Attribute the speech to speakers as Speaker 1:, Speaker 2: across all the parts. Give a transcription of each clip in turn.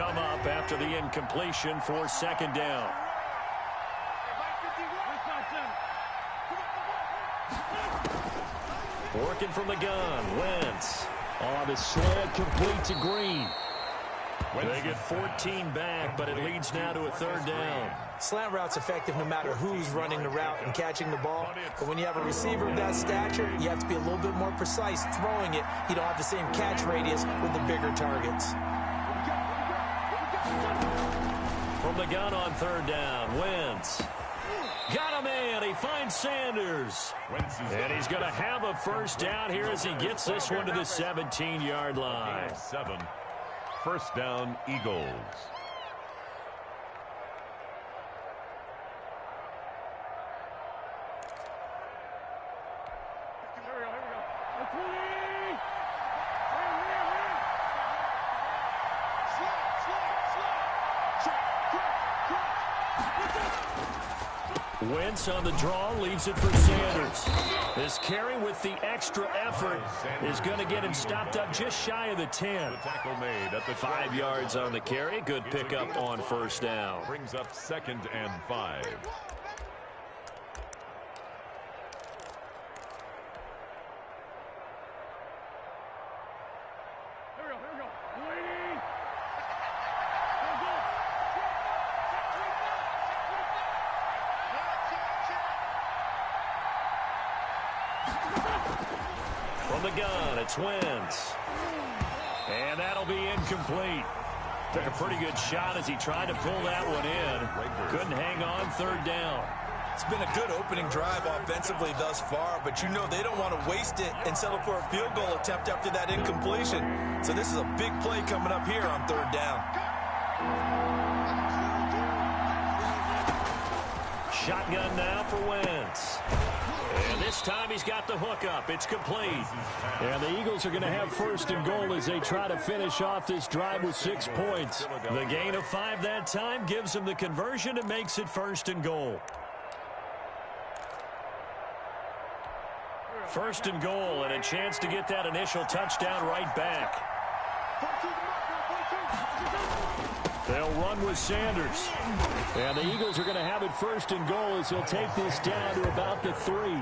Speaker 1: come up after the incompletion for second down. Working from the gun, Wentz. On the slant, complete to Green. They get 14 back, but it leads now to a third down.
Speaker 2: Slant route's effective no matter who's running the route and catching the ball. But when you have a receiver of that stature, you have to be a little bit more precise throwing it. You don't have the same catch radius with the bigger targets.
Speaker 1: From the gun on third down, Wentz. Got a man. He finds Sanders. And he's going to have a first down here as he gets this one to the 17-yard line.
Speaker 3: 7. First down, Eagles.
Speaker 1: Wentz on the draw, leaves it for Sanders. This carry with the extra effort is going to get him stopped up just shy of the 10.
Speaker 3: Tackle made at the
Speaker 1: 5 yards on the carry. Good pickup on first down.
Speaker 3: Brings up 2nd and 5.
Speaker 1: From the gun, it's Wentz. And that'll be incomplete. Took a pretty good shot as he tried to pull that one in. Couldn't hang on third down.
Speaker 2: It's been a good opening drive offensively thus far, but you know they don't want to waste it and settle for a field goal attempt after that incompletion. So this is a big play coming up here on third down.
Speaker 1: Shotgun now for Wentz. And this time he's got the hookup. It's complete. And the Eagles are going to have first and goal as they try to finish off this drive with 6 points. The gain of 5 that time gives them the conversion and makes it first and goal. First and goal and a chance to get that initial touchdown right back. They'll run with Sanders. And the Eagles are going to have it first and goal as he'll take this down to about the 3.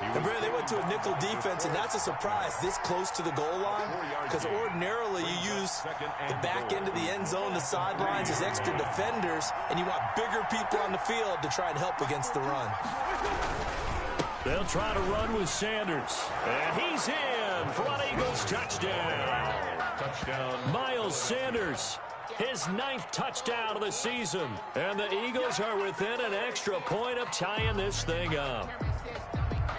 Speaker 2: And Brad, they went to a nickel defense, and that's a surprise this close to the goal line, because ordinarily you use the back end of the end zone, the sidelines as extra defenders, and you want bigger people on the field to try and help against the run.
Speaker 1: They'll try to run with Sanders. And he's in for an Eagles touchdown. Miles Sanders, his 9th touchdown of the season. And the Eagles are within an extra point of tying this thing up.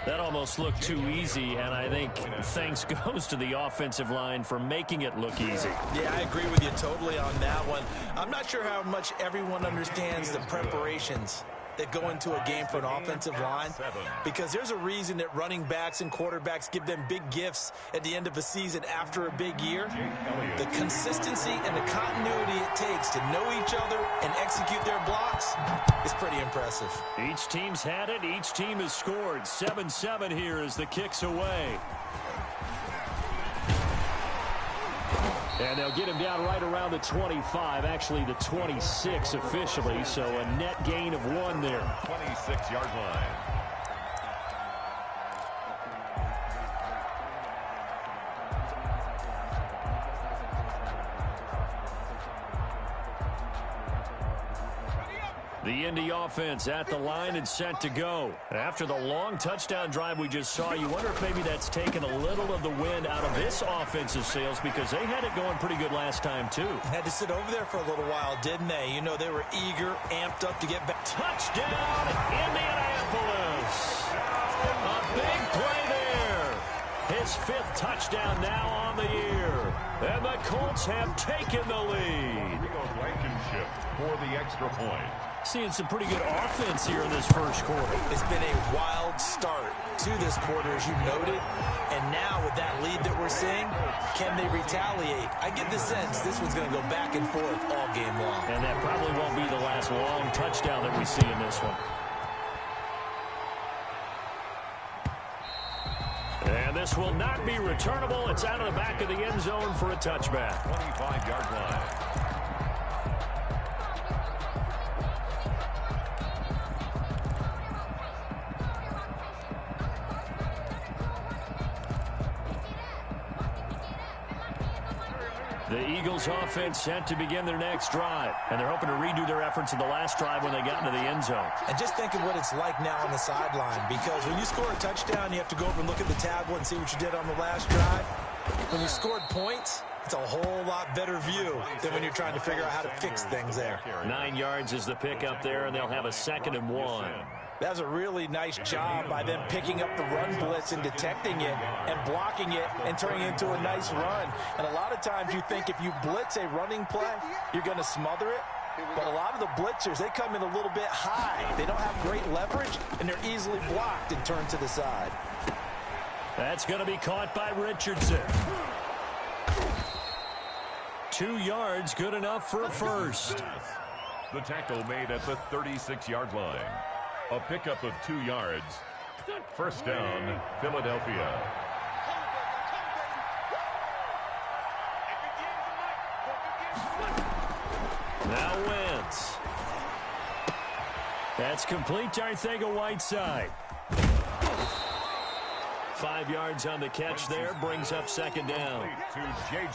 Speaker 1: That almost looked too easy, and I think thanks goes to the offensive line for making it look easy.
Speaker 2: Yeah, I agree with you totally on that one. I'm not sure how much everyone understands the preparations that go into a game for an offensive line, because there's a reason that running backs and quarterbacks give them big gifts at the end of a season after a big year. The consistency and the continuity it takes to know each other and execute their blocks is pretty impressive.
Speaker 1: Each team's had it. Each team has scored. 7-7 here as the kick's away. And they'll get him down right around the 25, actually the 26 officially, so a net gain of 1 there.
Speaker 3: 26-yard line.
Speaker 1: The Indy offense at the line and set to go. After the long touchdown drive we just saw, you wonder if maybe that's taken a little of the wind out of this offensive sails, because they had it going pretty good last time, too.
Speaker 2: Had to sit over there for a little while, didn't they? You know, they were eager, amped up to get back.
Speaker 1: Touchdown, Indianapolis. A big play there. His 5th touchdown now on the year. And the Colts have taken the lead.
Speaker 3: Blankenship for the extra point.
Speaker 1: Seeing some pretty good offense here in this first quarter.
Speaker 2: It's been a wild start to this quarter, as you noted. And now with that lead that we're seeing, can they retaliate? I get the sense this one's going to go back and forth all game long.
Speaker 1: And that probably won't be the last long touchdown that we see in this one. And this will not be returnable. It's out of the back of the end zone for a touchback.
Speaker 3: 25-yard line.
Speaker 1: The Eagles offense set to begin their next drive, and they're hoping to redo their efforts in the last drive when they got into the end zone.
Speaker 2: And just think of what it's like now on the sideline, because when you score a touchdown, you have to go over and look at the tablet and see what you did on the last drive. When you scored points, it's a whole lot better view than when you're trying to figure out how to fix things there.
Speaker 1: 9 yards is the pickup there, and they'll have a 2nd and 1.
Speaker 2: That was a really nice job by them picking up the run blitz and detecting it and blocking it and turning it into a nice run. And a lot of times you think if you blitz a running play, you're going to smother it. But a lot of the blitzers, they come in a little bit high. They don't have great leverage, and they're easily blocked and turned to the side.
Speaker 1: That's going to be caught by Richardson. 2 yards, good enough for a first.
Speaker 3: The tackle made at the 36-yard line. A pickup of 2 yards. First down, Philadelphia.
Speaker 1: Now Wentz. That's complete to Arcega-Whiteside. 5 yards on the catch there, brings up 2nd down.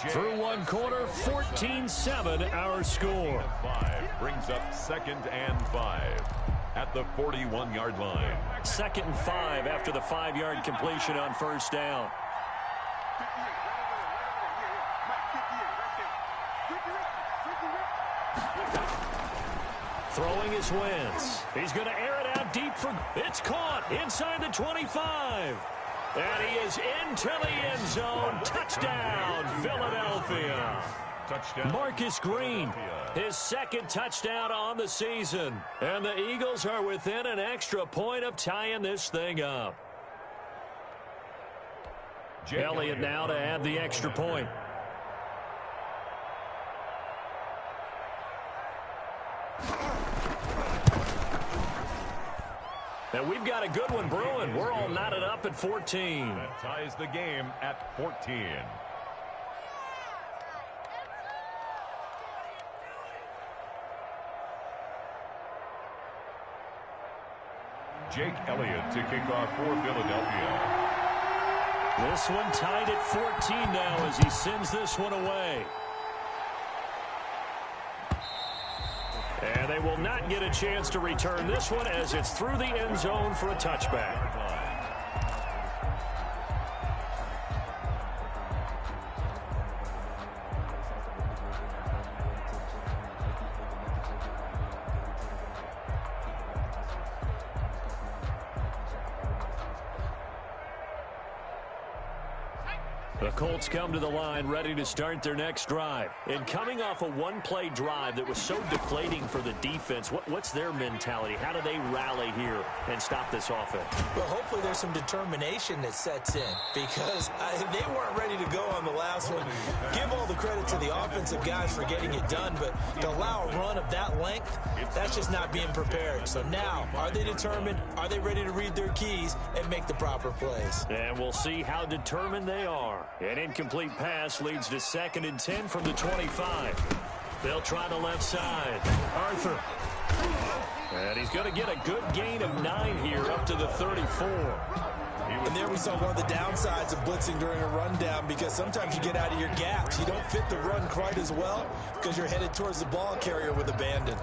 Speaker 1: Through 1 quarter, 14-7 our score.
Speaker 3: 5 brings up 2nd and 5 at the 41-yard line.
Speaker 1: 2nd and 5 after the 5-yard completion on first down. Throwing is Wentz. He's going to air it out deep for... It's caught inside the 25. And he is into the end zone. Touchdown, Philadelphia.
Speaker 3: Touchdown.
Speaker 1: Marcus Green, his 2nd touchdown on the season. And the Eagles are within an extra point of tying this thing up. Elliott now to add the extra point. And we've got a good one brewing. We're all knotted up at 14.
Speaker 3: That ties the game at 14. Jake Elliott to kick off for Philadelphia.
Speaker 1: This one tied at 14 now as he sends this one away. And they will not get a chance to return this one as it's through the end zone for a touchback. The Colts come to the line ready to start their next drive. And coming off a one-play drive that was so deflating for the defense, what's their mentality? How do they rally here and stop this offense?
Speaker 2: Well, hopefully there's some determination that sets in because they weren't ready to go on the last one. Give all the credit to the offensive guys for getting it done, but to allow a run of that length, that's just not being prepared. So now, are they determined? Are they ready to read their keys and make the proper plays?
Speaker 1: And we'll see how determined they are. An incomplete pass leads to 2nd and 10 from the 25. They'll try the left side. Arthur. And he's going to get a good gain of 9 here up to the 34.
Speaker 2: And there we saw one of the downsides of blitzing during a rundown because sometimes you get out of your gaps. You don't fit the run quite as well because you're headed towards the ball carrier with abandon.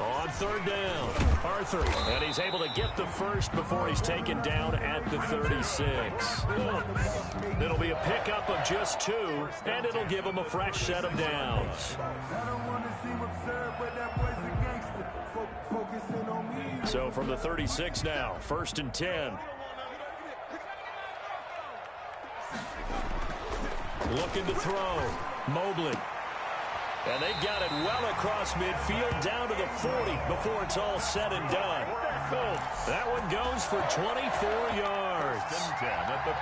Speaker 1: On third down, Arthur, and he's able to get the first before he's taken down at the 36. It'll be a pickup of just 2, and it'll give him a fresh set of downs. So from the 36 now, 1st and 10. Looking to throw, Mobley. And they've got it well across midfield down to the 40 before it's all said and done. That one goes for 24 yards.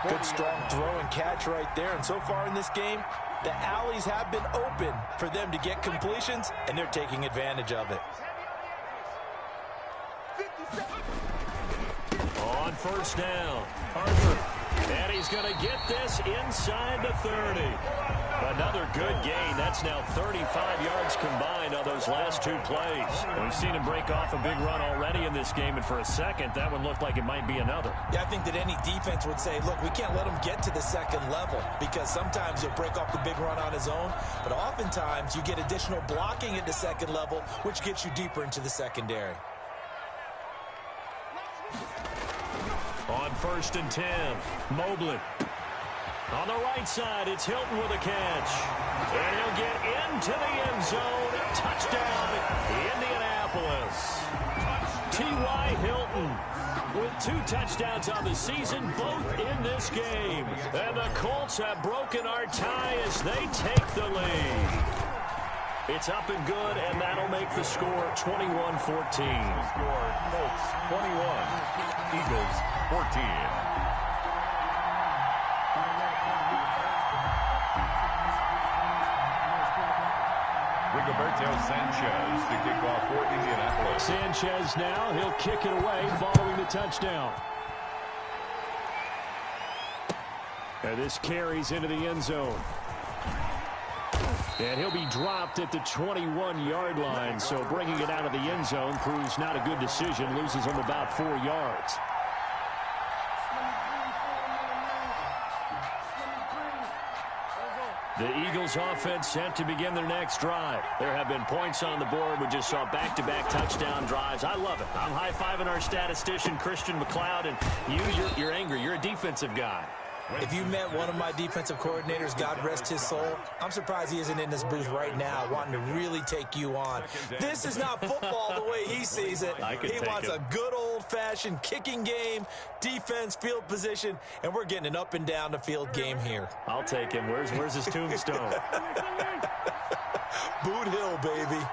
Speaker 2: Good strong throw and catch right there. And so far in this game, the alleys have been open for them to get completions, and they're taking advantage of it.
Speaker 1: On first down, Arthur. And he's going to get this inside the 30. Another good gain. That's now 35 yards combined on those last two plays. We've seen him break off a big run already in this game, and for a second, that one looked like it might be another.
Speaker 2: Yeah, I think that any defense would say, look, we can't let him get to the second level, because sometimes he'll break off the big run on his own, but oftentimes you get additional blocking at the second level, which gets you deeper into the secondary.
Speaker 1: On first and 10, Mobley. On the right side, it's Hilton with a catch. And he'll get into the end zone. Touchdown, Indianapolis. T.Y. Hilton with 2 touchdowns on the season, both in this game. And the Colts have broken our tie as they take the lead. It's up and good, and that'll make the score 21-14.
Speaker 3: Score, Colts 21, Eagles 14. Rigoberto Sanchez to kick off for Indianapolis.
Speaker 1: Sanchez now, he'll kick it away following the touchdown. And this carries into the end zone. And he'll be dropped at the 21-yard line, so bringing it out of the end zone proves not a good decision, loses him about 4 yards. The Eagles offense set to begin their next drive. There have been points on the board. We just saw back-to-back touchdown drives. I love it. I'm high-fiving our statistician, Christian McLeod, and you're angry. You're a defensive guy.
Speaker 2: If you met one of my defensive coordinators, God rest his soul, I'm surprised he isn't in this booth right now wanting to really take you on. This is not football the way he sees it. He wants a good old-fashioned kicking game, defense, field position, and we're getting an up-and-down-the-field game here.
Speaker 1: I'll take him. Where's his tombstone?
Speaker 2: Boot Hill, baby.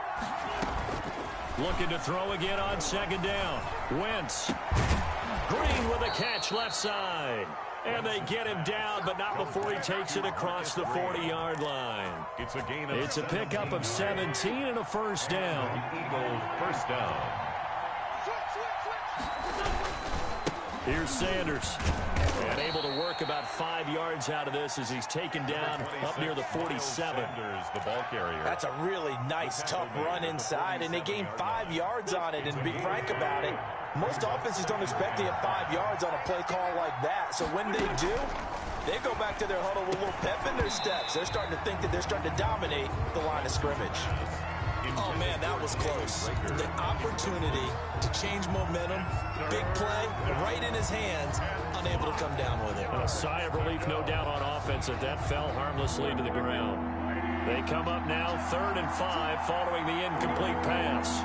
Speaker 1: Looking to throw again on second down. Wentz. Green with a catch left side. And they get him down, but not before he takes it across the 40-yard line.
Speaker 3: It's a gain of
Speaker 1: It's a pickup of 17 and a first down.
Speaker 3: Eagles first down.
Speaker 1: Here's Sanders. And able to work about 5 yards out of this as he's taken down up near the 47.
Speaker 3: Sanders, the ball carrier.
Speaker 2: That's a really nice, tough run inside, and they gained 5 yards on it. And to be frank about it, most offenses don't expect to get 5 yards on a play call like that. So when they do, they go back to their huddle with a little pep in their steps. They're starting to think that they're starting to dominate the line of scrimmage. Oh, man, that was close. The opportunity to change momentum, big play, right in his hands, unable to come down with it.
Speaker 1: A sigh of relief, no doubt, on offense that fell harmlessly to the ground. They come up now 3rd and 5 following the incomplete pass.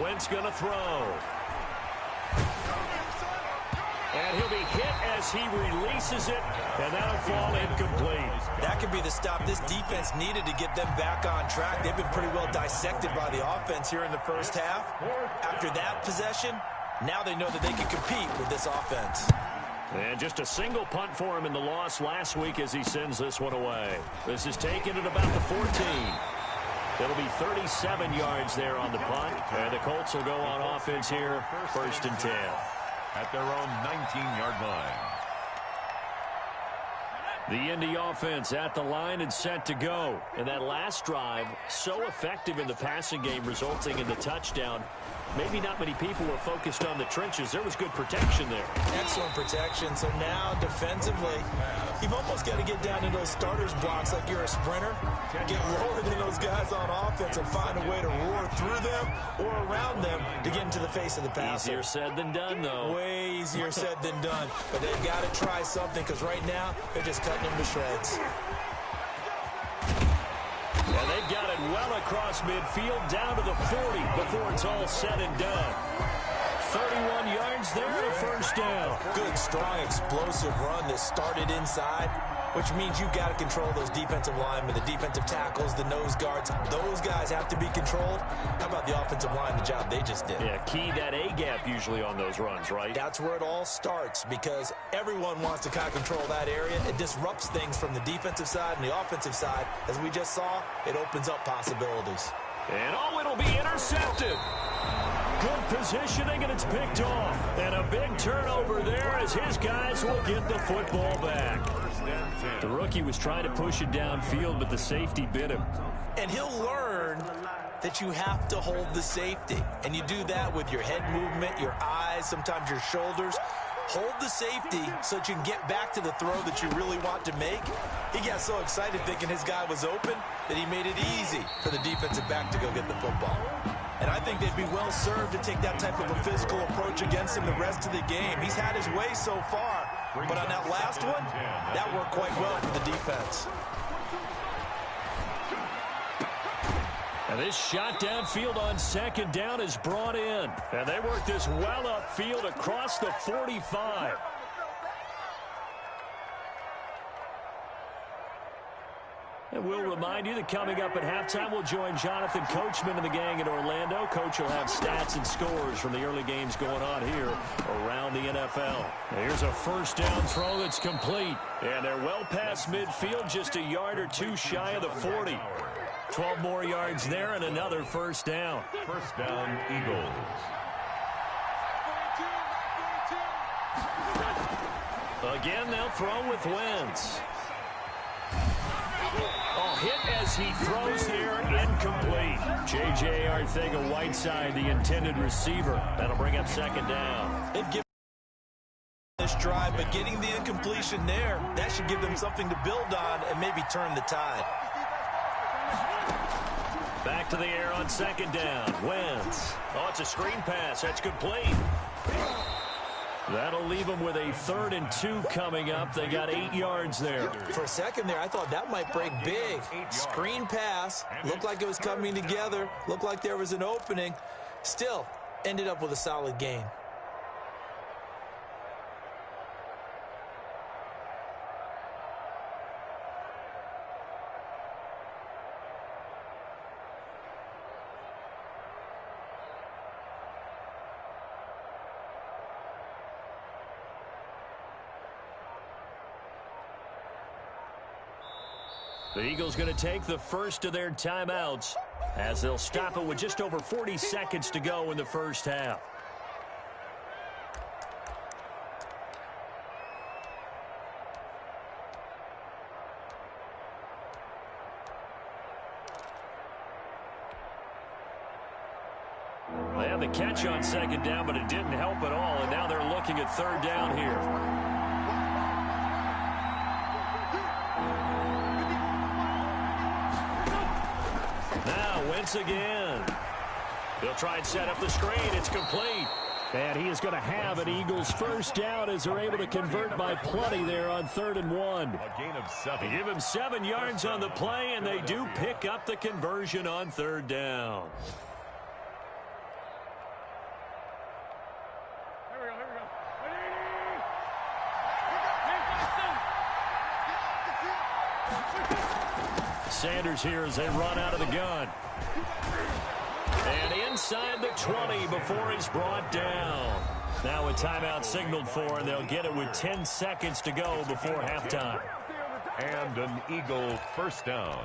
Speaker 1: Wentz going to throw. And he'll be hit as he releases it, and that'll fall incomplete.
Speaker 2: That could be the stop this defense needed to get them back on track. They've been pretty well dissected by the offense here in the first half. After that possession, now they know that they can compete with this offense.
Speaker 1: And just a single punt for him in the loss last week as he sends this one away. This is taken at about the 14. It'll be 37 yards there on the punt. And the Colts will go on offense here, 1st and 10.
Speaker 3: At their own 19-yard line.
Speaker 1: The Indy offense at the line and set to go. And that last drive, so effective in the passing game, resulting in the touchdown. Maybe not many people were focused on the trenches. There was good protection there.
Speaker 2: Excellent protection. So now defensively, you've almost got to get down in those starters blocks like you're a sprinter. Get lower than those guys on offense and find a way to roar through them or around them to get into the face of the passer.
Speaker 1: Easier said than done, though.
Speaker 2: Way easier said than done. But they've got to try something because right now they're just cutting them to shreds.
Speaker 1: And they've got it well across midfield down to the 40 before it's all said and done. 31 yards there and a first down.
Speaker 2: Good, strong, explosive run that started inside, which means you've got to control those defensive linemen, the defensive tackles, the nose guards. Those guys have to be controlled. How about the offensive line, the job they just did?
Speaker 1: Yeah, key that A-gap usually on those runs, right?
Speaker 2: That's where it all starts because everyone wants to kind of control that area. It disrupts things from the defensive side and the offensive side. As we just saw, it opens up possibilities.
Speaker 1: And it'll be intercepted. Good positioning, and it's picked off. And a big turnover there as his guys will get the football back. The rookie was trying to push it downfield, but the safety bit him.
Speaker 2: And he'll learn that you have to hold the safety. And you do that with your head movement, your eyes, sometimes your shoulders. Hold the safety so that you can get back to the throw that you really want to make. He got so excited thinking his guy was open that he made it easy for the defensive back to go get the football. And I think they'd be well served to take that type of a physical approach against him the rest of the game. He's had his way so far, but on that last one, that worked quite well for the defense.
Speaker 1: And this shot downfield on second down is brought in. And they work this well upfield across the 45. And we'll remind you that coming up at halftime, we'll join Jonathan Coachman and the gang in Orlando. Coach will have stats and scores from the early games going on here around the NFL. Here's a first down throw that's complete. And they're well past midfield, just a yard or two shy of the 40. 12 more yards there and another first down.
Speaker 3: First down, Eagles.
Speaker 1: Again, they'll throw with Wentz. Oh, hit as he throws there, incomplete. J.J. Arcega-Whiteside, the intended receiver. That'll bring up second down.
Speaker 2: They've given this drive, but getting the incompletion there, that should give them something to build on and maybe turn the tide.
Speaker 1: Back to the air on second down. Wentz. Oh, it's a screen pass. That's complete. That'll leave them with a 3rd and 2 coming up. They got 8 yards there.
Speaker 2: For a second there, I thought that might break big. Screen pass. Looked like it was coming together. Looked like there was an opening. Still, ended up with a solid gain.
Speaker 1: The Eagles going to take the first of their timeouts as they'll stop it with just over 40 seconds to go in the first half. They had the catch on second down, but it didn't help at all, and now they're looking at third down here. Wentz again. They'll try and set up the screen. It's complete. And he is going to have an Eagles first down as they're able to convert by plenty there on 3rd and 1.
Speaker 3: A gain of 7.
Speaker 1: They give him 7 yards on the play, and they do pick up the conversion on 3rd down. Sanders here as they run out of the gun. And inside the 20 before he's brought down. Now a timeout signaled for, and they'll get it with 10 seconds to go before halftime.
Speaker 3: And an Eagle first down.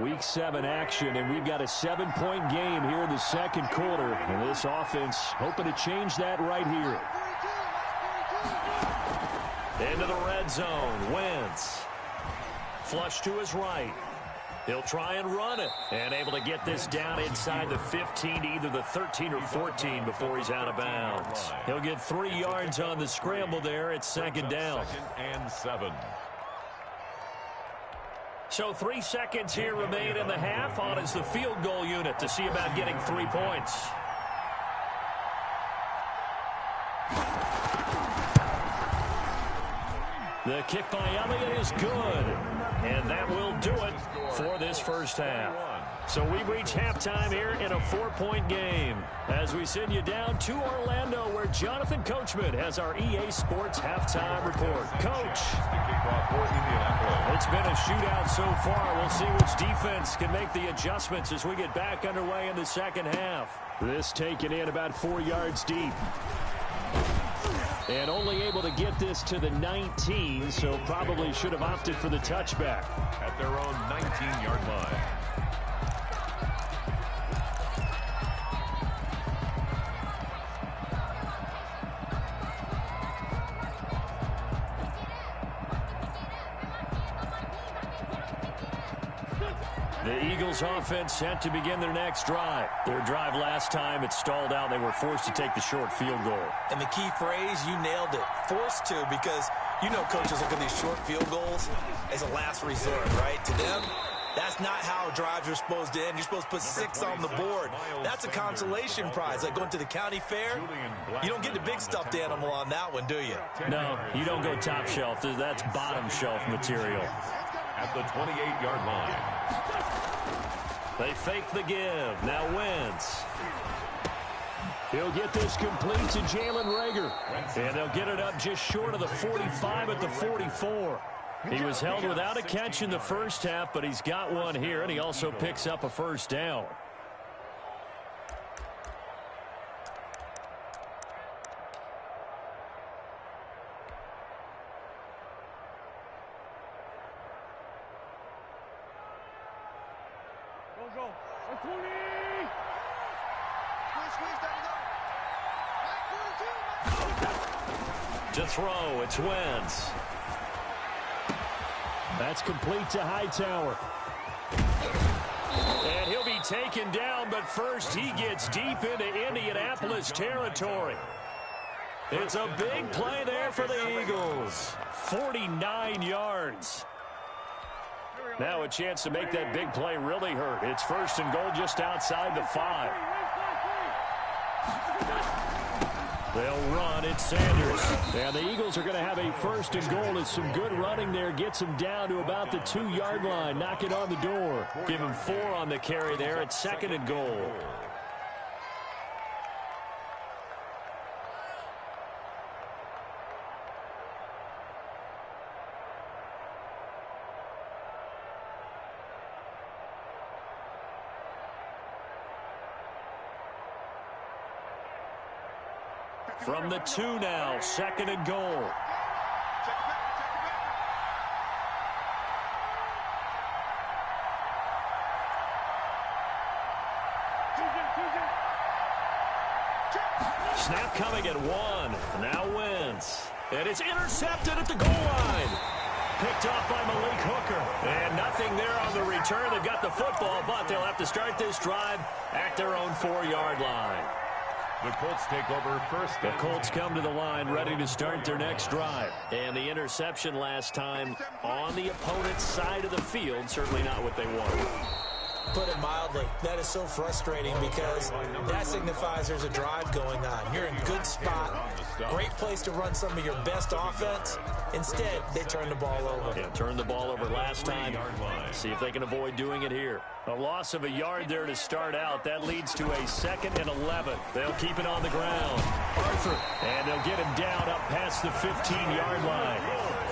Speaker 1: Week 7 action, and we've got a 7-point game here in the second quarter. And this offense hoping to change that right here. Into the red zone. Wentz. Flush to his right. He'll try and run it. And able to get this down inside the 15 to either the 13 or 14 before he's out of bounds. He'll get 3 yards on the scramble there at second down.
Speaker 3: 2nd and 7.
Speaker 1: So 3 seconds here remain in the half. On is the field goal unit to see about getting 3 points. The kick by Elliott is good. And that will do it for this first half. So we've reached halftime here in a 4-point game as we send you down to Orlando where Jonathan Coachman has our EA Sports halftime report. Coach, it's been a shootout so far. We'll see which defense can make the adjustments as we get back underway in the second half. This taken in about 4 yards deep. And only able to get this to the 19, so probably should have opted for the touchback.
Speaker 3: At their own 19-yard line.
Speaker 1: The Eagles offense set to begin their next drive. Their drive last time, it stalled out. They were forced to take the short field goal.
Speaker 2: And the key phrase, you nailed it, forced to, because you know coaches look at these short field goals as a last resort, right? To them, that's not how drives are supposed to end. You're supposed to put 6 on the board. That's a consolation prize. Like going to the county fair, you don't get the big stuffed animal on that one, do you?
Speaker 1: No, you don't go top shelf. That's bottom shelf material.
Speaker 3: At the 28-yard line.
Speaker 1: They fake the give. Now Wentz. He'll get this complete to Jalen Reagor. And they'll get it up just short of the 45 at the 44. He was held without a catch in the first half, but he's got one here, and he also picks up a first down. To throw, it's Wentz. That's complete to Hightower. And he'll be taken down, but first he gets deep into Indianapolis territory. It's a big play there for the Eagles. 49 yards. Now a chance to make that big play really hurt. It's first and goal just outside the 5. They'll run. It's Sanders. And the Eagles are going to have a first and goal. It's some good running there. Gets him down to about the 2-yard line. Knock it on the door. Give him 4 on the carry there. It's second and goal. From the 2 now, second and goal. Snap coming at 1. Now Wentz. And it's intercepted at the goal line. Picked off by Malik Hooker. And nothing there on the return. They've got the football, but they'll have to start this drive at their own 4-yard line.
Speaker 3: The Colts take over first.
Speaker 1: The Colts come to the line ready to start their next drive. And the interception last time on the opponent's side of the field, certainly not what they wanted.
Speaker 2: Put it mildly, that is so frustrating because that signifies there's a drive going on. You're in a good spot, great place to run some of your best offense. Instead, they turn the ball over.
Speaker 1: Yeah, turned the ball over last time. See if they can avoid doing it here. A loss of a yard there to start out. That leads to a 2nd and 11. They'll keep it on the ground. Arthur, and they'll get him down up past the 15-yard line.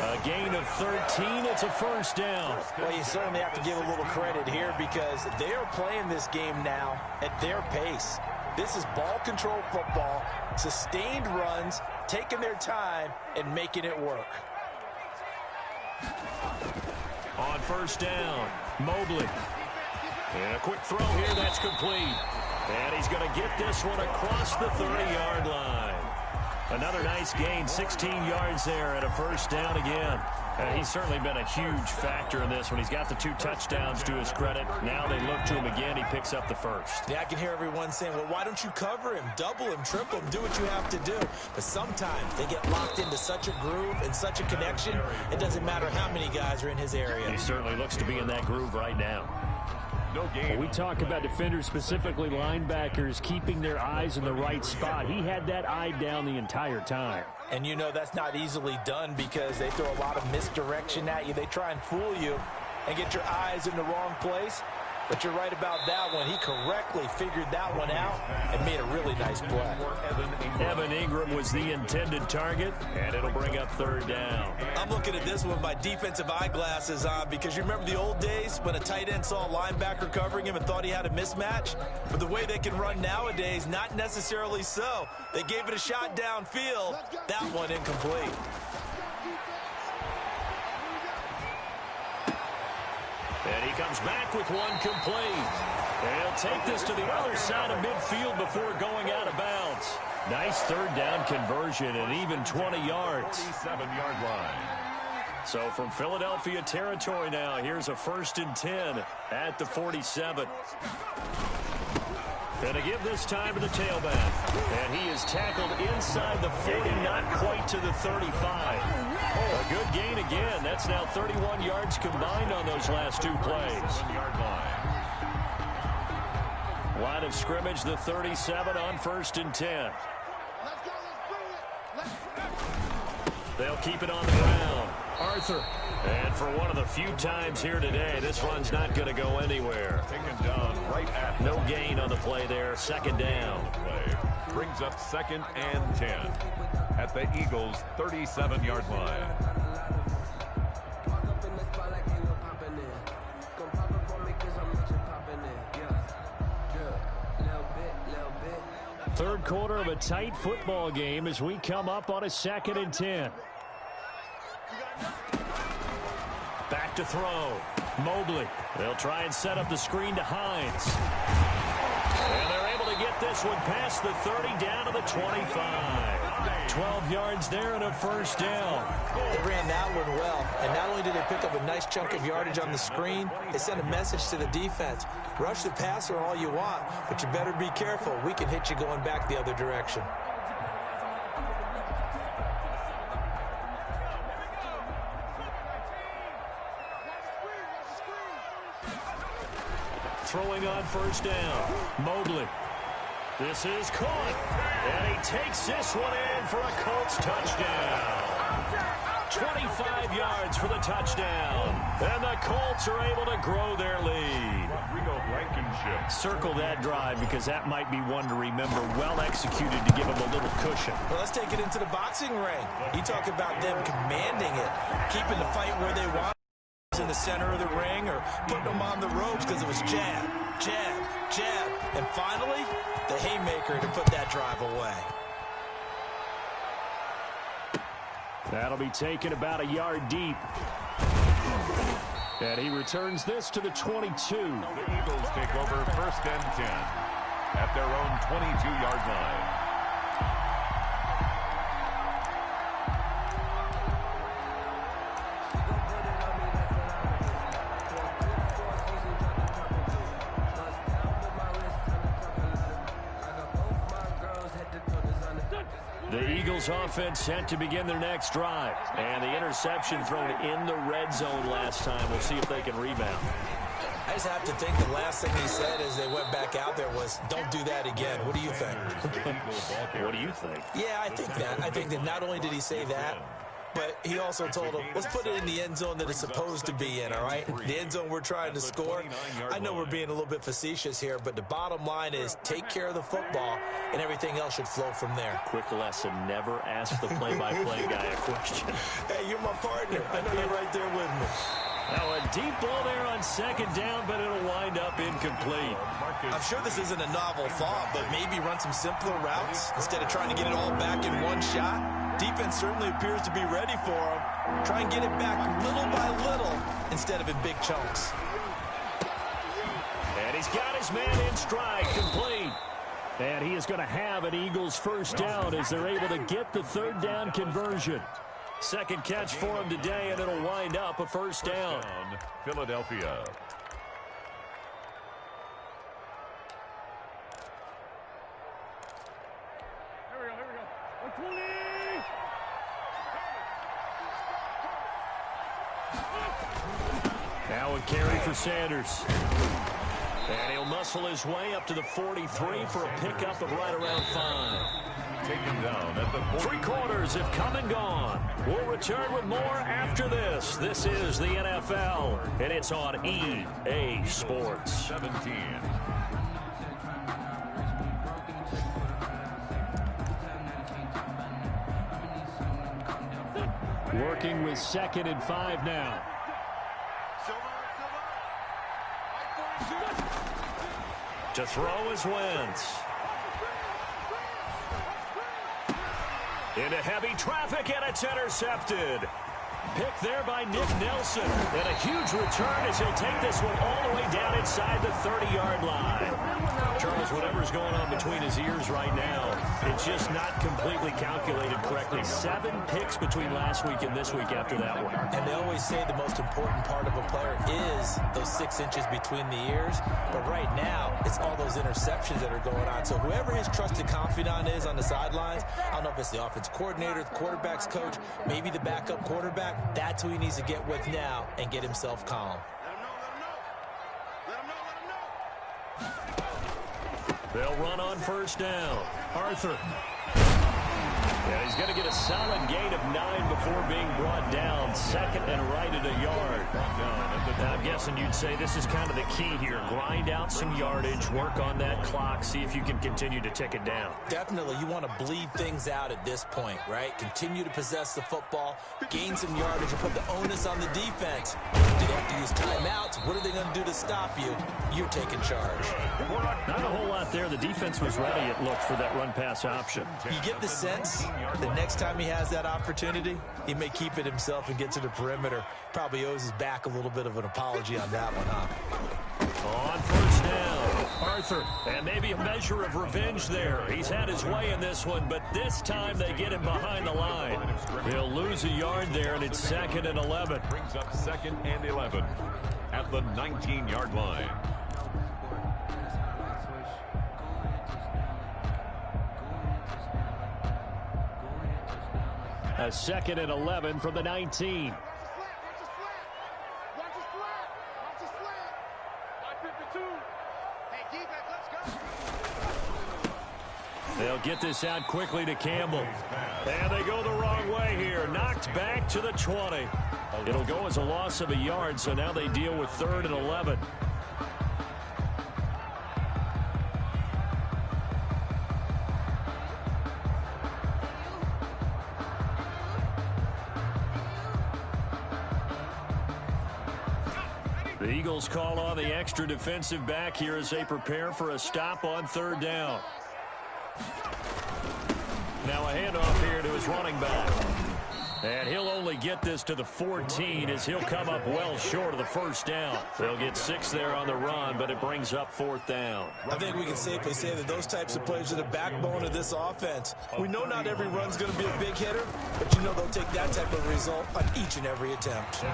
Speaker 1: A gain of 13. It's a first down.
Speaker 2: Well, you certainly have to give a little credit here because they are playing this game now at their pace. This is ball control football, sustained runs, taking their time, and making it work.
Speaker 1: On first down, Mobley. And a quick throw here, that's complete. And he's going to get this one across the 30-yard line. Another nice gain, 16 yards there, and a first down again. He's certainly been a huge factor in this one. He's got the 2 touchdowns to his credit. Now they look to him again. He picks up the first.
Speaker 2: Yeah, I can hear everyone saying, well, why don't you cover him, double him, triple him, do what you have to do. But sometimes they get locked into such a groove and such a connection, it doesn't matter how many guys are in his area.
Speaker 1: He certainly looks to be in that groove right now.
Speaker 3: No game.
Speaker 1: When we talk about defenders, specifically linebackers, keeping their eyes in the right spot. He had that eye down the entire time.
Speaker 2: And you know that's not easily done because they throw a lot of misdirection at you. They try and fool you and get your eyes in the wrong place. But you're right about that one. He correctly figured that one out and made a really nice play.
Speaker 1: Evan Ingram was the intended target, and it'll bring up third down.
Speaker 2: I'm looking at this with my defensive eyeglasses on because you remember the old days when a tight end saw a linebacker covering him and thought he had a mismatch? But the way they can run nowadays, not necessarily so. They gave it a shot downfield. That one incomplete.
Speaker 1: And he comes back with one complete. He'll take this to the other side of midfield before going out of bounds. Nice third down conversion and even 20 yards.
Speaker 3: 47-yard line.
Speaker 1: So from Philadelphia territory now, here's a 1st and 10 at the 47. Gonna give this time to the tailback. And he is tackled inside the 40, not quite to the 35. A good gain again. That's now 31 yards combined on those last two plays. Line of scrimmage, the 37 on 1st and 10. They'll keep it on the ground. Arthur. And for one of the few times here today, this run's not going to go anywhere.
Speaker 3: Taken down right at
Speaker 1: no gain on the play there. 2nd down.
Speaker 3: Play brings up 2nd and 10 at the Eagles' 37-yard line.
Speaker 1: Third quarter of a tight football game as we come up on a 2nd and 10. Back to throw. Mobley. They'll try and set up the screen to Hines. And they're able to get this one past the 30 down to the 25. 12 yards there and a 1st down.
Speaker 2: They ran that one well, and not only did they pick up a nice chunk of yardage on the screen, they sent a message to the defense. Rush the passer all you want, but you better be careful. We can hit you going back the other direction.
Speaker 1: Throwing on 1st down. Mobley. This is caught. And he takes this one in for a Colts touchdown. 25 yards for the touchdown. And the Colts are able to grow their lead. Circle that drive because that might be one to remember. Well executed to give them a little cushion.
Speaker 2: Well, let's take it into the boxing ring. You talk about them commanding it, keeping the fight where they want it in the center of the ring or putting them on the ropes because it was jab, jab, jab. And finally, the haymaker to put that drive away.
Speaker 1: That'll be taken about a yard deep. And he returns this to the 22.
Speaker 3: The Eagles take over 1st and 10 at their own 22-yard line.
Speaker 1: The Eagles offense set to begin their next drive. And the interception thrown in the red zone last time. We'll see if they can rebound.
Speaker 2: I just have to think the last thing he said as they went back out there was, don't do that again. What do you think?
Speaker 1: What do you think?
Speaker 2: Yeah, I think that. I think that not only did he say that, but he also told them, let's put it in the end zone that it's supposed to be in, all right? The end zone we're trying to score. I know we're being a little bit facetious here, but the bottom line is take care of the football, and everything else should flow from there.
Speaker 1: Quick lesson, never ask the play-by-play guy a question.
Speaker 2: Hey, you're my partner. I know you're right there with me.
Speaker 1: Now a deep ball there on 2nd down, but it'll wind up incomplete.
Speaker 2: I'm sure this isn't a novel thought, but maybe run some simpler routes instead of trying to get it all back in one shot. Defense certainly appears to be ready for him. Try and get it back little by little instead of in big chunks.
Speaker 1: And he's got his man in stride, complete. And he is going to have an Eagles 1st down as they're able to get the 3rd down conversion. 2nd catch for him today, and it'll wind up a 1st down.
Speaker 3: Philadelphia.
Speaker 4: Here we go. 120.
Speaker 1: Now a carry for Sanders. And he'll muscle his way up to the 43 for a pickup of right around 5.
Speaker 3: Taken down at the
Speaker 1: 3 quarters have come and gone. We'll return with more after this. This is the NFL, and it's on EA Sports.
Speaker 3: 17.
Speaker 1: Working with 2nd and 5 now. To throw is Wentz. Into heavy traffic, and it's intercepted. Picked there by Nick Nelson. And a huge return as he'll take this one all the way down inside the 30-yard line. Charles, whatever's going on between his ears right now, it's just not completely calculated correctly. 7 picks between last week and this week after that one.
Speaker 2: And they always say the most important part of a player is those 6 inches between the ears. But right now, it's all those interceptions that are going on. So whoever his trusted confidant is on the sidelines, I don't know if it's the offense coordinator, the quarterback's coach, maybe the backup quarterback, that's who he needs to get with now and get himself calm.
Speaker 1: They'll run on 1st down. Arthur. Yeah, he's going to get a solid gain of 9 before being brought down. 2nd and right at a yard. Now, I'm guessing you'd say this is kind of the key here. Grind out some yardage, work on that clock, see if you can continue to tick it down.
Speaker 2: Definitely, you want to bleed things out at this point, right? Continue to possess the football, gain some yardage, and put the onus on the defense. Do they have to use timeouts? What are they going to do to stop you? You're taking charge.
Speaker 1: Not a whole lot there. The defense was ready, it looked, for that run-pass option.
Speaker 2: You get the sense the next time he has that opportunity, he may keep it himself and get to the perimeter. Probably owes his back a little bit of an apology on that one, huh?
Speaker 1: On 1st down, Arthur, and maybe a measure of revenge there. He's had his way in this one, but this time they get him behind the line. He'll lose a yard there, and it's 2nd and 11.
Speaker 3: Brings up 2nd and 11 at the 19-yard line.
Speaker 1: A 2nd and 11 from the 19. They'll get this out quickly to Campbell. And they go the wrong way here. Knocked back to the 20. It'll go as a loss of a yard, so now they deal with 3rd and 11. The Eagles call on the extra defensive back here as they prepare for a stop on 3rd down. Now a handoff here to his running back. And he'll only get this to the 14 as he'll come up well short of the 1st down. They'll get 6 there on the run, but it brings up 4th down.
Speaker 2: I think we can safely say that those types of plays are the backbone of this offense. We know not every run's going to be a big hitter, but you know they'll take that type of result on each and every attempt.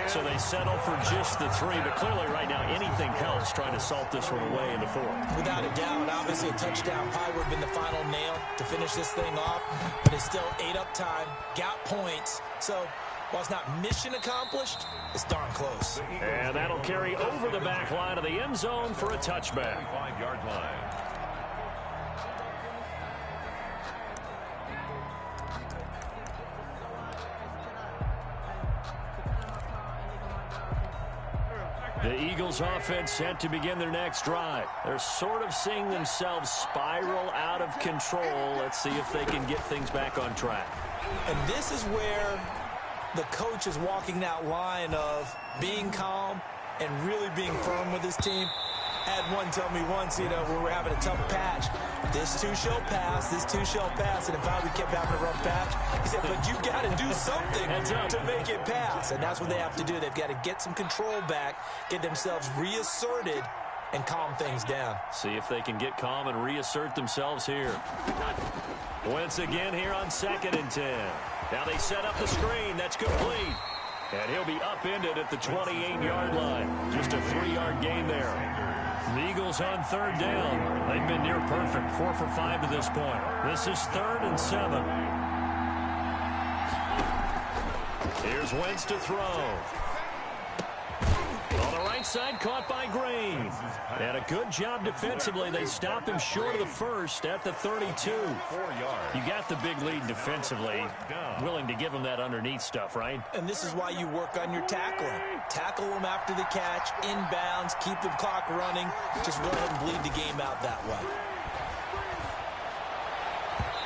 Speaker 1: So they settle for just the 3, but clearly right now anything helps trying to salt this one away in the 4th.
Speaker 2: Without a doubt, obviously a touchdown probably would have been the final nail to finish this thing off, but it's still ate up time, got points, so while it's not mission accomplished, it's darn close.
Speaker 1: And that'll carry over the back line of the end zone for a touchback.
Speaker 3: 5-yard line.
Speaker 1: The Eagles offense set to begin their next drive. They're sort of seeing themselves spiral out of control. Let's see if they can get things back on track.
Speaker 2: And this is where the coach is walking that line of being calm and really being firm with his team. I had one tell me once, you know, when we're having a tough patch, this too shall pass, this too shall pass. And if we kept having a rough patch, he said, but you've got to do something to make it pass. And that's what they have to do. They've got to get some control back, get themselves reasserted, and calm things down.
Speaker 1: See if they can get calm and reassert themselves here. Once again here on 2nd and 10. Now they set up the screen. That's complete. And he'll be upended at the 28-yard line. Just a 3-yard gain there. The Eagles on 3rd down. They've been near perfect. 4 for 5 to this point. This is 3rd and 7. Here's Wentz to throw. On the right outside, caught by Green. And a good job defensively. They stop him short of the first at the 32.
Speaker 3: 4 yards.
Speaker 1: You got the big lead defensively. Willing to give him that underneath stuff, right?
Speaker 2: And this is why you work on your tackling. Tackle them after the catch, inbounds, keep the clock running. Just go ahead and bleed the game out that way.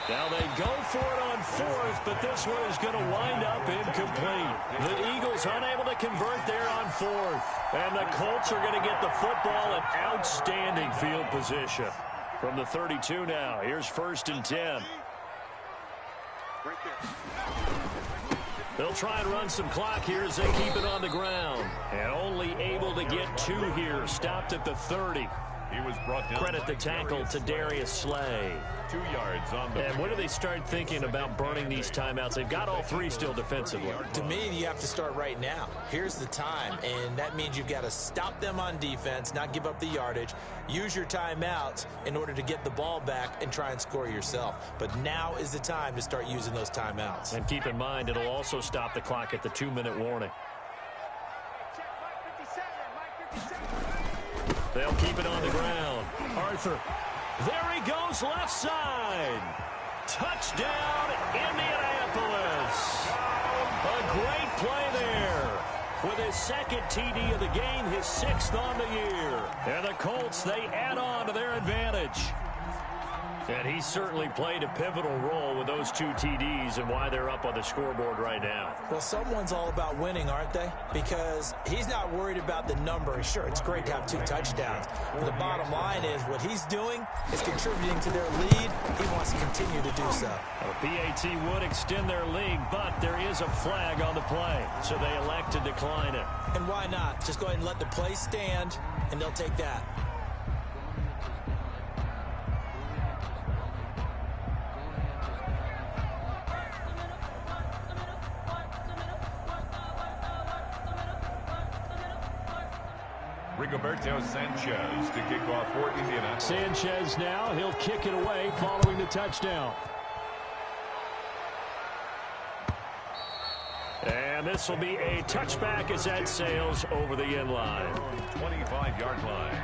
Speaker 1: Now they go for it on fourth, but this one is going to wind up incomplete. The Eagles unable to convert there on fourth. And the Colts are going to get the football in outstanding field position. From the 32 now, here's 1st and 10. They'll try and run some clock here as they keep it on the ground. And only able to get 2 here, stopped at the 30.
Speaker 3: He was brought down.
Speaker 1: Credit the tackle to Darius Slay.
Speaker 3: 2 yards on the.
Speaker 1: And when do they start thinking about burning these timeouts? They've got all 3 still defensively.
Speaker 2: To me, you have to start right now. Here's the time, and that means you've got to stop them on defense, not give up the yardage, use your timeouts in order to get the ball back and try and score yourself. But now is the time to start using those timeouts.
Speaker 1: And keep in mind, it'll also stop the clock at the 2-minute warning. They'll keep it on the ground. Arthur. There he goes, left side. Touchdown, Indianapolis. A great play there. With his 2nd TD of the game, his 6th on the year. And the Colts, they add on to their advantage. And he certainly played a pivotal role with those 2 TDs and why they're up on the scoreboard right now.
Speaker 2: Well, someone's all about winning, aren't they? Because he's not worried about the number. Sure, it's great to have 2 touchdowns. But the bottom line is what he's doing is contributing to their lead. He wants to continue to do so.
Speaker 1: Well, PAT would extend their lead, but there is a flag on the play. So they elect to decline it.
Speaker 2: And why not? Just go ahead and let the play stand, and they'll take that.
Speaker 3: Rigoberto Sanchez to kick off for Indianapolis.
Speaker 1: Sanchez now, he'll kick it away following the touchdown. And this will be a touchback as that sails over the end line.
Speaker 3: 25-yard line.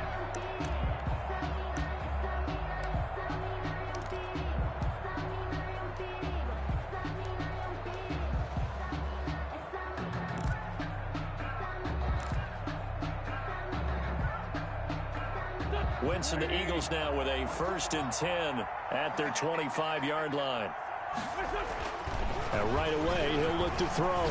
Speaker 1: Wentz and the Eagles now with a 1st and 10 at their 25-yard line. And right away, he'll look to throw.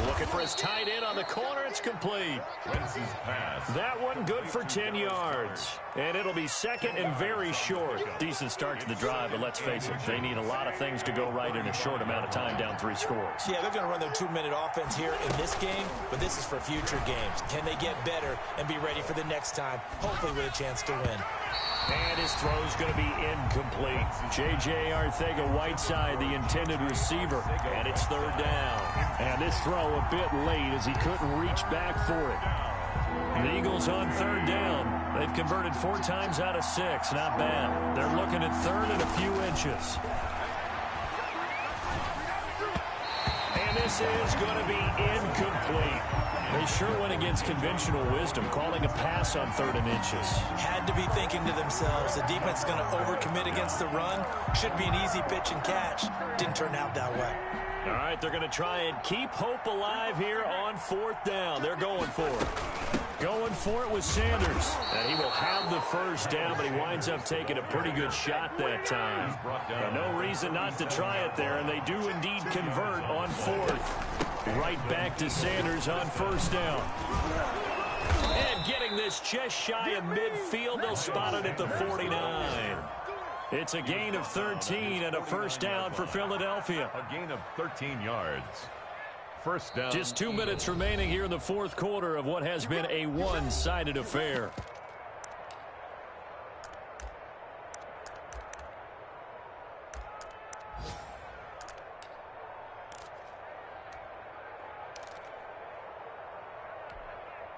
Speaker 1: Looking for his tight end on the corner. It's complete.
Speaker 3: Wentz's pass.
Speaker 1: That one good for 10 yards. And it'll be 2nd and very short. Decent start to the drive, but let's face it, they need a lot of things to go right in a short amount of time down 3 scores.
Speaker 2: Yeah, they're going to run their 2-minute offense here in this game, but this is for future games. Can they get better and be ready for the next time, hopefully with a chance to win?
Speaker 1: And his throw's going to be incomplete. J.J. Arcega-Whiteside, the intended receiver, and it's 3rd down. And this throw a bit late as he couldn't reach back for it. The Eagles on 3rd down. They've converted 4 times out of 6. Not bad. They're looking at 3rd and a few inches. And this is going to be incomplete. They sure went against conventional wisdom, calling a pass on 3rd and inches.
Speaker 2: Had to be thinking to themselves, the defense is going to overcommit against the run. Should be an easy pitch and catch. Didn't turn out that way.
Speaker 1: All right, they're going to try and keep hope alive here on 4th down. They're going for it. Going for it with Sanders. And he will have the 1st down, but he winds up taking a pretty good shot that time. No reason not to try it there, and they do indeed convert on 4th. Right back to Sanders on 1st down. And getting this just shy of midfield, they'll spot it at the 49. It's a gain of 13 and a 1st down for Philadelphia.
Speaker 3: A gain of 13 yards. 1st down.
Speaker 1: Just 2 minutes remaining here in the 4th quarter of what has been a one-sided affair.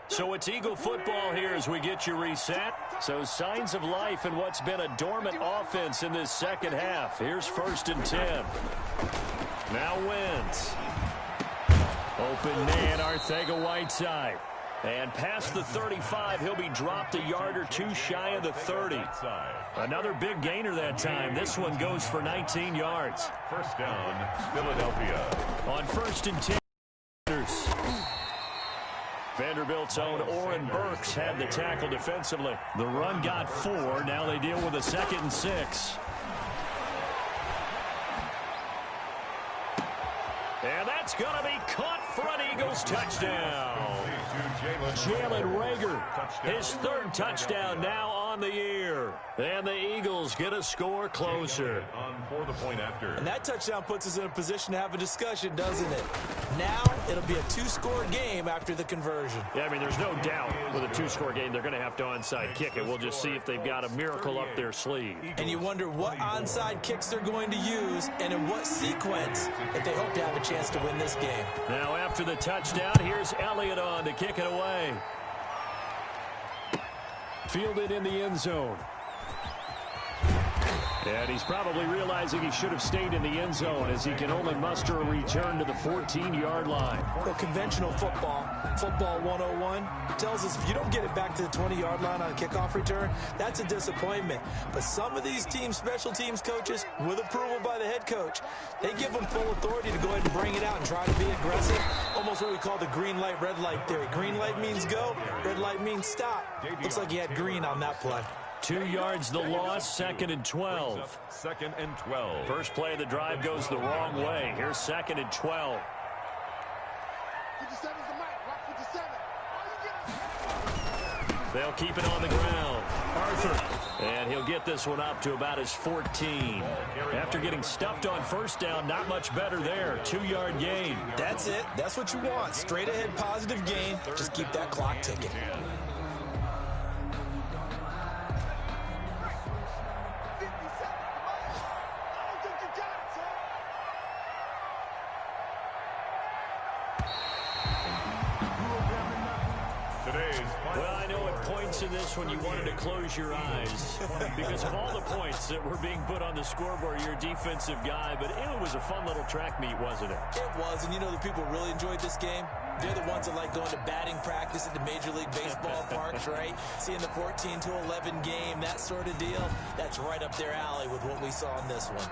Speaker 1: So it's Eagle football here as we get you reset. So signs of life in what's been a dormant offense in this 2nd half. Here's 1st and 10. Now Wentz. Open man, Arcega-Whiteside. And past the 35, he'll be dropped a yard or two shy of the 30. Another big gainer that time. This one goes for 19 yards.
Speaker 3: First down, Philadelphia.
Speaker 1: On 1st and 10. Vanderbilt's own Oren Burks had the tackle defensively. The run got 4. Now they deal with a 2nd and 6. And that's going to be caught for an Eagles touchdown. Jalen Reagor, his 3rd touchdown now on the year. And the Eagles get a score closer.
Speaker 3: For the point after.
Speaker 2: And that touchdown puts us in a position to have a discussion, doesn't it? Now it'll be a 2-score game after the conversion.
Speaker 1: Yeah, I mean, there's no doubt with a 2-score game, they're going to have to onside kick it. We'll just see if they've got a miracle up their sleeve.
Speaker 2: And you wonder what onside kicks they're going to use and in what sequence if they hope to have a chance to win this game.
Speaker 1: Now after the touchdown, here's Elliott on to kick it away. Fielded in the end zone. And he's probably realizing he should have stayed in the end zone as he can only muster a return to the 14-yard line.
Speaker 2: Well, conventional football 101, tells us if you don't get it back to the 20-yard line on a kickoff return, that's a disappointment. But some of these teams, special teams coaches, with approval by the head coach, they give them full authority to go ahead and bring it out and try to be aggressive. Almost what we call the green light, red light theory. Green light means go, red light means stop. Looks like he had green on that play.
Speaker 1: 2 yards the loss, 2nd and 12.
Speaker 3: 2nd and 12.
Speaker 1: First play of the drive goes the wrong way. Here's 2nd and 12.
Speaker 4: 57's the mic. Rock 57.
Speaker 1: They'll keep it on the ground. Arthur. And he'll get this one up to about his 14. After getting stuffed on 1st down, not much better there. 2-yard gain.
Speaker 2: That's it. That's what you want. Straight ahead positive gain. Just keep that clock ticking.
Speaker 1: Well, I know it points in this when you wanted to close your eyes because of all the points that were being put on the scoreboard. You're a defensive guy, but it was a fun little track meet, wasn't it?
Speaker 2: It was, and you know the people really enjoyed this game? They're the ones that like going to batting practice at the Major League Baseball parks, right? Seeing the 14-11 game, that sort of deal. That's right up their alley with what we saw in this one.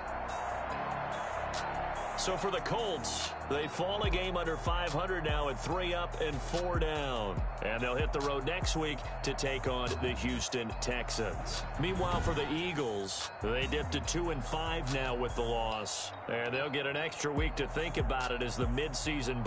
Speaker 1: So for the Colts, they fall a game under 500 now at 3 up and 4 down. And they'll hit the road next week to take on the Houston Texans. Meanwhile, for the Eagles, they dipped to 2-5 now with the loss. And they'll get an extra week to think about it as the midseason